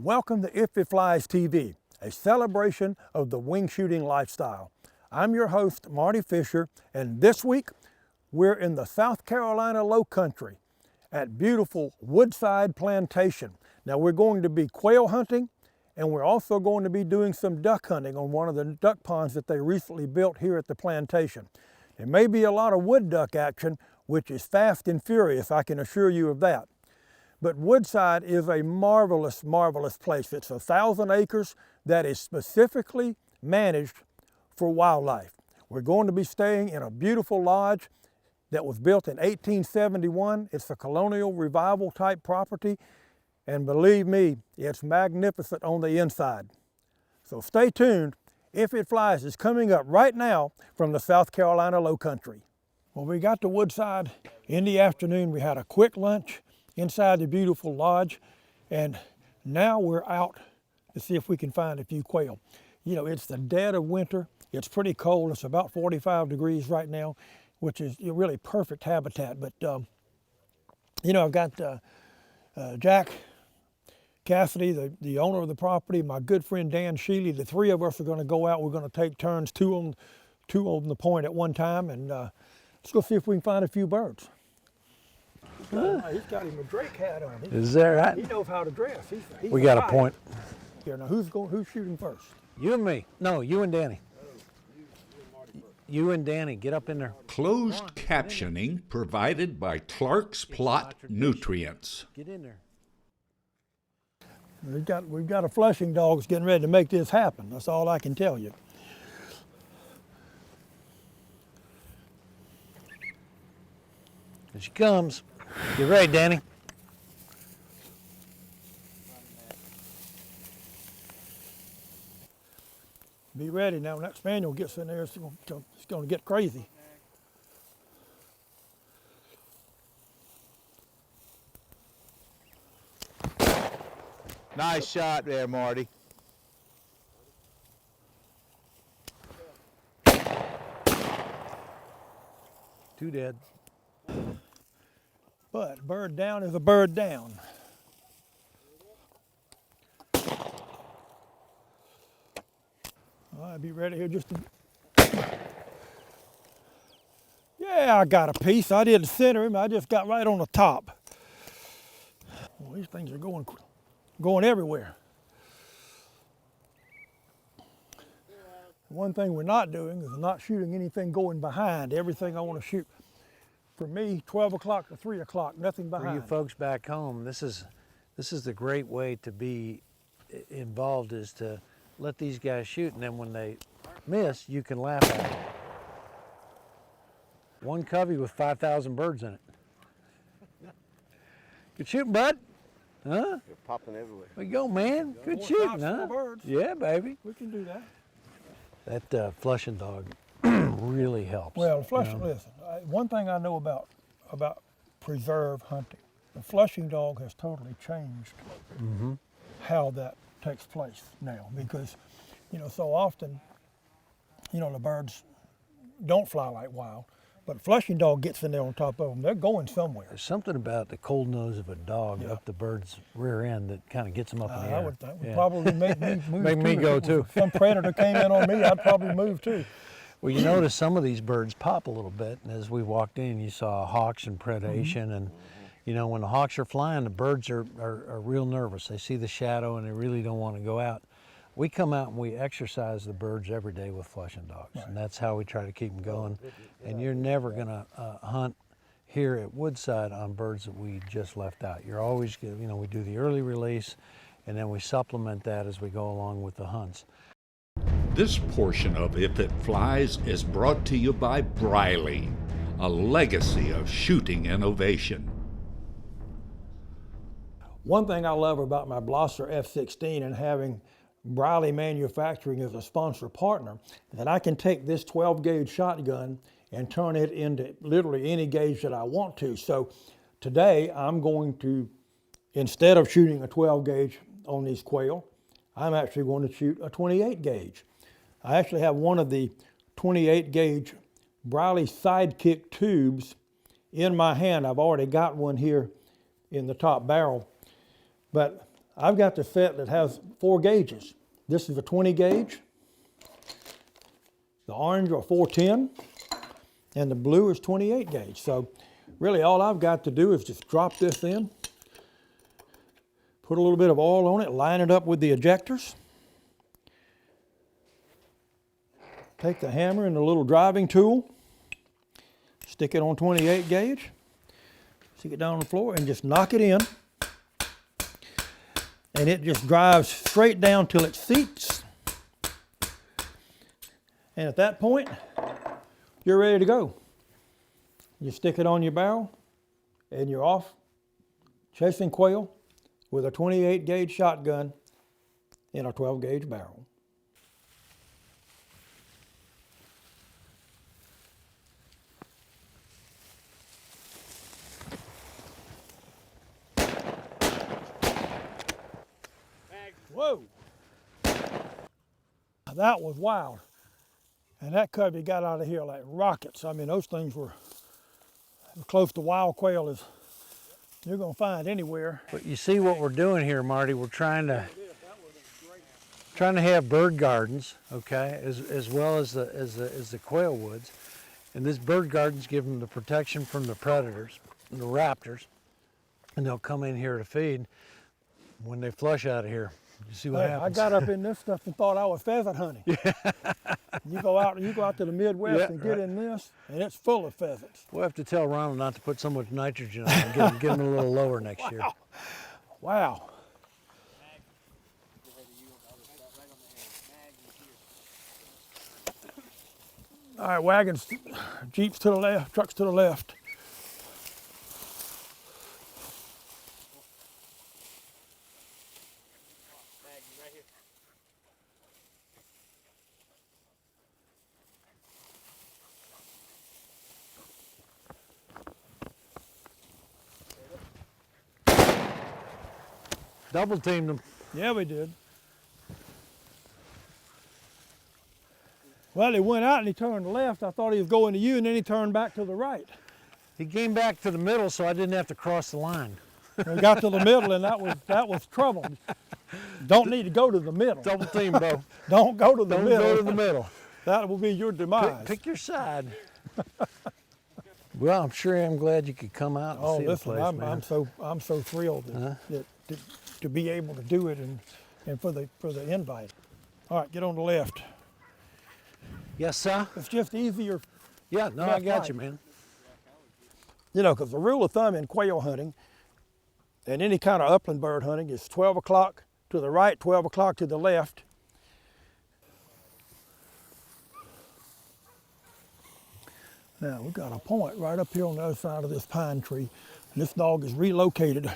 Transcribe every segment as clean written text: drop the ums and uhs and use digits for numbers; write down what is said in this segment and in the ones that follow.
Welcome to If It Flies TV, a celebration of the wing shooting lifestyle. I'm your host, Marty Fisher, and this week we're in the South Carolina Lowcountry at beautiful Woodside Plantation. Now we're going to be quail hunting, and we're also going to be doing some duck hunting on one of the duck ponds that they recently built here at the plantation. There may be a lot of wood duck action, which is fast and furious, I can assure you of that. But Woodside is a marvelous, marvelous place. It's 1,000 acres that is specifically managed for wildlife. We're going to be staying in a beautiful lodge that was built in 1871. It's a colonial revival type property, and believe me, it's magnificent on the inside. So stay tuned. If It Flies is coming up right now from the South Carolina Lowcountry. When we got to Woodside in the afternoon, we had a quick lunch inside the beautiful lodge, and now we're out to see if we can find a few quail. You know, it's the dead of winter. It's pretty cold. It's about 45 degrees right now, which is really perfect habitat. But, you know, I've got Jack Cassidy, the owner of the property, my good friend Dan Sheely. The three of us are going to go out. We're going to take turns, two on the point at one time, and let's go see if we can find a few birds. He's got him a Drake hat on. Is that right? He knows how to dress. He's we got a point. Here, now who's shooting first? You and me. No, you and Danny. You and Danny, get up in there. Closed captioning provided by Clark's Plot Nutrients. Get in there. We've got a flushing dog that's getting ready to make this happen. That's all I can tell you. Here she comes. Get ready, Danny. Be ready now. When that spaniel gets in there, it's going to get crazy. Nice shot there, Marty. Two dead. But bird down is a bird down. All right, be ready here just to... Yeah, I got a piece. I didn't center him. I just got right on the top. Well, these things are going everywhere. One thing we're not doing is not shooting anything going behind. Everything I want to shoot, for me, 12 o'clock to 3 o'clock, nothing behind. For you folks back home, this is the great way to be involved, is to let these guys shoot, and then when they miss, you can laugh at them. One covey with 5,000 birds in it. Good shooting, bud. Huh? They're popping everywhere. There you go, man. Good shooting, huh? Birds. Yeah, baby. We can do that. That flushing dog really helps. Well, listen, one thing I know about preserve hunting, the flushing dog has totally changed how that takes place now, because, you know, so often, you know, the birds don't fly like wild, but flushing dog gets in there on top of them. They're going somewhere. There's something about the cold nose of a dog up the bird's rear end that kind of gets them up in the air. I would think would probably make me move. Make me go too. If some predator came in on me, I'd probably move too. Well, you notice some of these birds pop a little bit, and as we walked in, you saw hawks and predation, and you know, when the hawks are flying, the birds are real nervous. They see the shadow and they really don't want to go out. We come out and we exercise the birds every day with flushing dogs, and that's how we try to keep them going. And you're never gonna hunt here at Woodside on birds that we just left out. You're always, you know, we do the early release, and then we supplement that as we go along with the hunts. This portion of If It Flies is brought to you by Briley, a legacy of shooting innovation. One thing I love about my Blosser F-16 and having Briley Manufacturing as a sponsor partner, that I can take this 12 gauge shotgun and turn it into literally any gauge that I want to. So today I'm going to, instead of shooting a 12 gauge on these quail, I'm actually going to shoot a 28 gauge. I actually have one of the 28 gauge Briley Sidekick tubes in my hand. I've already got one here in the top barrel. But I've got the set that has 4 gauges. This is a 20 gauge. The orange are 410, and the blue is 28 gauge. So really all I've got to do is just drop this in, put a little bit of oil on it, line it up with the ejectors, take the hammer and the little driving tool, stick it on 28 gauge, stick it down on the floor and just knock it in. And it just drives straight down till it seats. And at that point, you're ready to go. You stick it on your barrel and you're off chasing quail with a 28 gauge shotgun in a 12 gauge barrel. Whoa! That was wild. And that covey got out of here like rockets. I mean, those things were close to wild quail as you're going to find anywhere. But you see what we're doing here, Marty? We're trying to have bird gardens, okay, as well as the quail woods. And this bird gardens give them the protection from the predators, and the raptors, and they'll come in here to feed when they flush out of here. You see what happens? I got up in this stuff and thought I was pheasant hunting. You go out to the Midwest and get in this, and it's full of pheasants. We'll have to tell Ronald not to put so much nitrogen on it and get them a little lower next year. Wow. All right, wagons, Jeeps to the left, trucks to the left. Double teamed them. Yeah, we did. Well, he went out and he turned left. I thought he was going to you, and then he turned back to the right. He came back to the middle, so I didn't have to cross the line. We got to the middle, and that was trouble. Don't need to go to the middle. Double team, bro. Don't go to the Don't middle. go to the middle. That will be your demise. Pick your side. Well, I'm sure I'm glad you could come out and see the listen, place, man. I'm so thrilled to be able to do it and for the invite. All right, get on the left. Yes, sir. It's just easier. Yeah, no, I got you, man. You know, because the rule of thumb in quail hunting and any kind of upland bird hunting is 12 o'clock to the right, 12 o'clock to the left. Now, we've got a point right up here on the other side of this pine tree. And this dog is relocated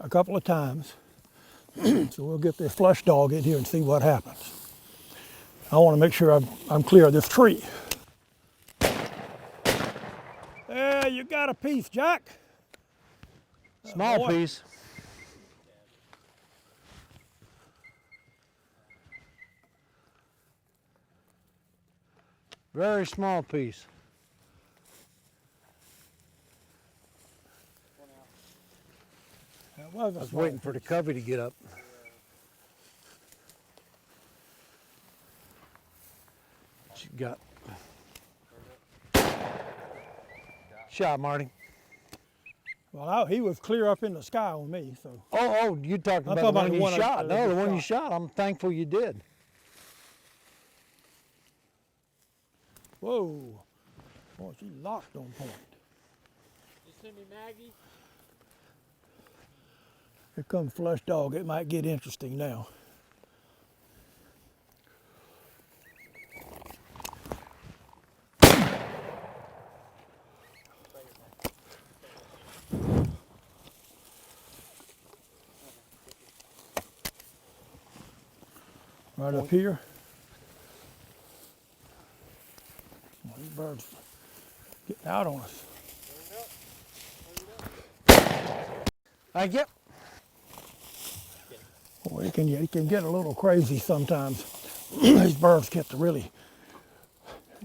a couple of times. So we'll get this flush dog in here and see what happens. I want to make sure I'm clear of this tree. There, you got a piece, Jack. Small piece. Very small piece. That was a I was small waiting for the covey to get up. What you got? Shot, Marty. Well, he was clear up in the sky on me, so. Oh, you talking about the one you shot. No, the one you shot. I'm thankful you did. Whoa. Boy, she locked on point. You send me Maggie? Here comes flush dog. It might get interesting now. Right up here. Oh, these birds getting out on us. Yep. Boy, it can get a little crazy sometimes. These birds get to really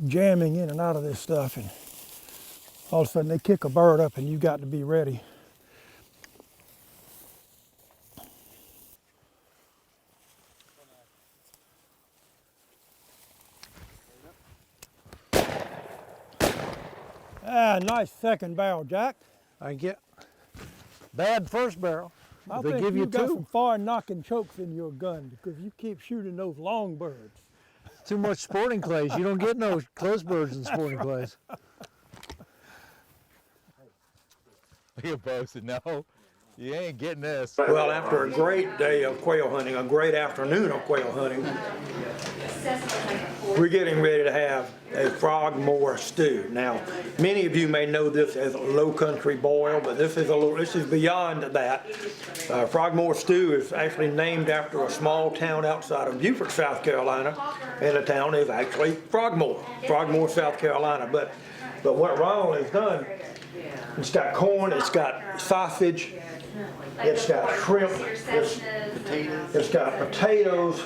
jamming in and out of this stuff, and all of a sudden they kick a bird up and you've got to be ready. Ah, nice second barrel, Jack. I get bad first barrel. I They think give you you've got two. some far knocking chokes in your gun because you keep shooting those long birds. Too much sporting clays. You don't get no close birds in sporting clays. Look at Bosa. No, you ain't getting this. Well, after a great day of quail hunting, a great afternoon of quail hunting, we're getting ready to have a frogmore stew. Now, many of you may know this as a lowcountry boil, but this is beyond that. Frogmore stew is actually named after a small town outside of Beaufort, South Carolina, and the town is actually Frogmore, South Carolina. But what Ronald has done, it's got corn, it's got sausage, it's got shrimp, it's got potatoes,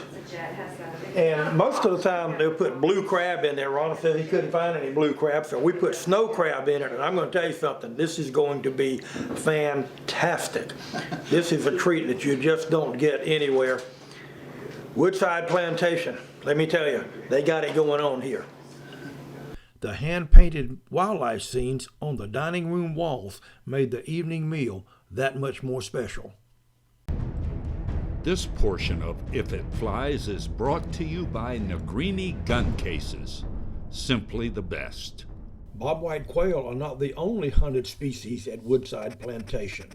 and most of the time they'll put blue crab in there. Ronald said he couldn't find any blue crab, so we put snow crab in it, and I'm going to tell you something, this is going to be fantastic. This is a treat that you just don't get anywhere. Woodside Plantation, let me tell you, they got it going on here. The hand-painted wildlife scenes on the dining room walls made the evening meal that much more special. This portion of If It Flies is brought to you by Negrini Gun Cases. Simply the best. Bobwhite quail are not the only hunted species at Woodside Plantation.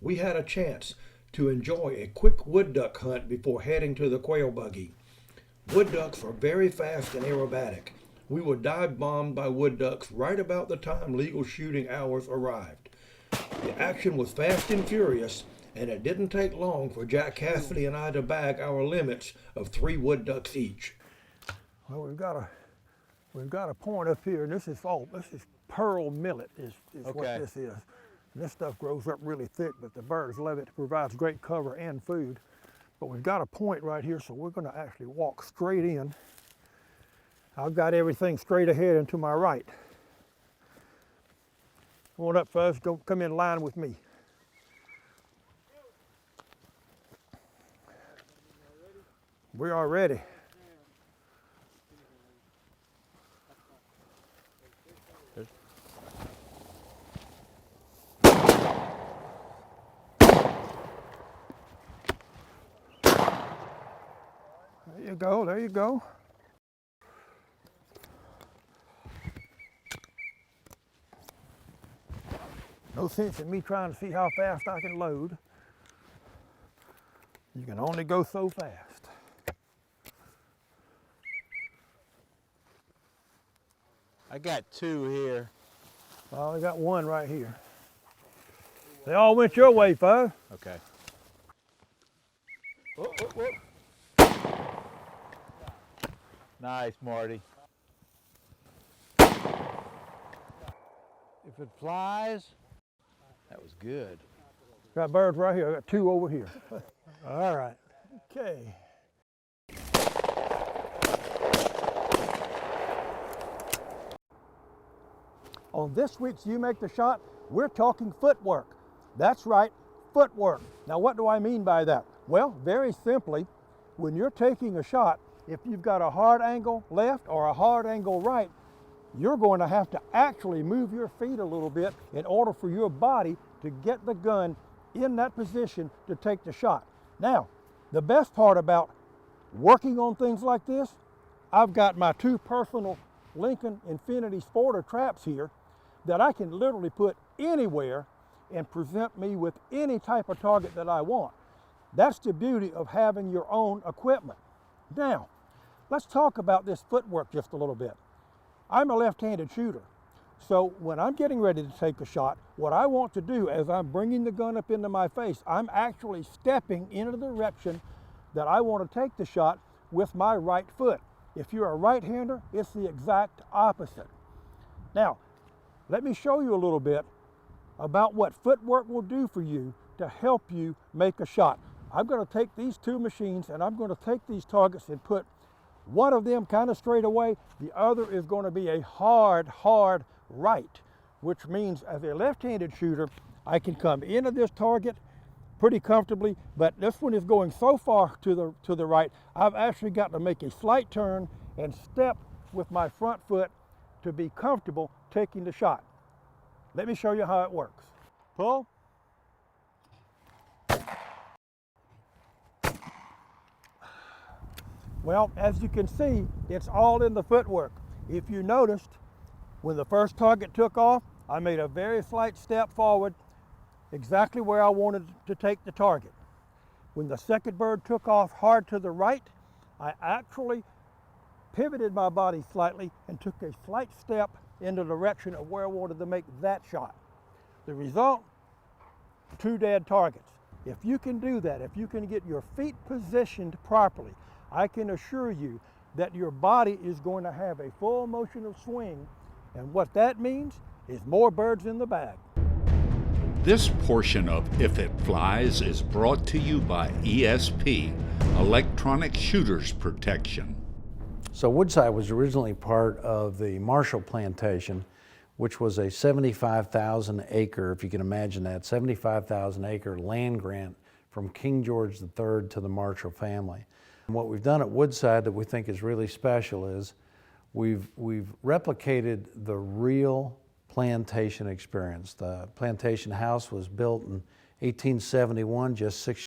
We had a chance to enjoy a quick wood duck hunt before heading to the quail buggy. Wood ducks are very fast and aerobatic. We were dive bombed by wood ducks right about the time legal shooting hours arrived. The action was fast and furious, and it didn't take long for Jack Cassidy and I to bag our limits of 3 wood ducks each. Well, we've got a point up here, and this is pearl millet is Okay. what this is. And this stuff grows up really thick, but the birds love it. It provides great cover and food. But we've got a point right here, so we're going to actually walk straight in. I've got everything straight ahead and to my right. Come on up, Fuzz. Come in line with me. We are ready. There you go, there you go. No sense in me trying to see how fast I can load. You can only go so fast. I got 2 here. Well, I got 1 right here. They all went your way, Fuzz. Okay. Nice, Marty. If it flies, That was good. Got birds right here. I got 2 over here. all right. Okay. On this week's You Make the Shot, we're talking footwork. That's right, footwork. Now what do I mean by that? Well, very simply, when you're taking a shot, if you've got a hard angle left or a hard angle right, you're going to have to actually move your feet a little bit in order for your body to get the gun in that position to take the shot. Now, the best part about working on things like this, I've got my 2 personal Lincoln Infinity Sporter traps here that I can literally put anywhere and present me with any type of target that I want. That's the beauty of having your own equipment. Now, let's talk about this footwork just a little bit. I'm a left-handed shooter, so when I'm getting ready to take a shot, what I want to do as I'm bringing the gun up into my face, I'm actually stepping in the direction that I want to take the shot with my right foot. If you're a right-hander, it's the exact opposite. Now, let me show you a little bit about what footwork will do for you to help you make a shot. I'm going to take these 2 machines and I'm going to take these targets and put one of them kind of straight away. The other is going to be a hard right, which means as a left-handed shooter, I can come into this target pretty comfortably, but this one is going so far to the right, I've actually got to make a slight turn and step with my front foot to be comfortable taking the shot. Let me show you how it works. Pull. Well, as you can see, it's all in the footwork. If you noticed, when the first target took off, I made a very slight step forward, exactly where I wanted to take the target. When the second bird took off hard to the right, I actually pivoted my body slightly and took a slight step in the direction of where I wanted to make that shot. The result, 2 dead targets. If you can do that, if you can get your feet positioned properly, I can assure you that your body is going to have a full motion of swing, and what that means is more birds in the bag. This portion of If It Flies is brought to you by ESP, Electronic Shooters Protection. So Woodside was originally part of the Marshall Plantation, which was a 75,000 acre, if you can imagine that, 75,000 acre land grant from King George III to the Marshall family. And what we've done at Woodside that we think is really special is we've replicated the real plantation experience. The plantation house was built in 1871, just 6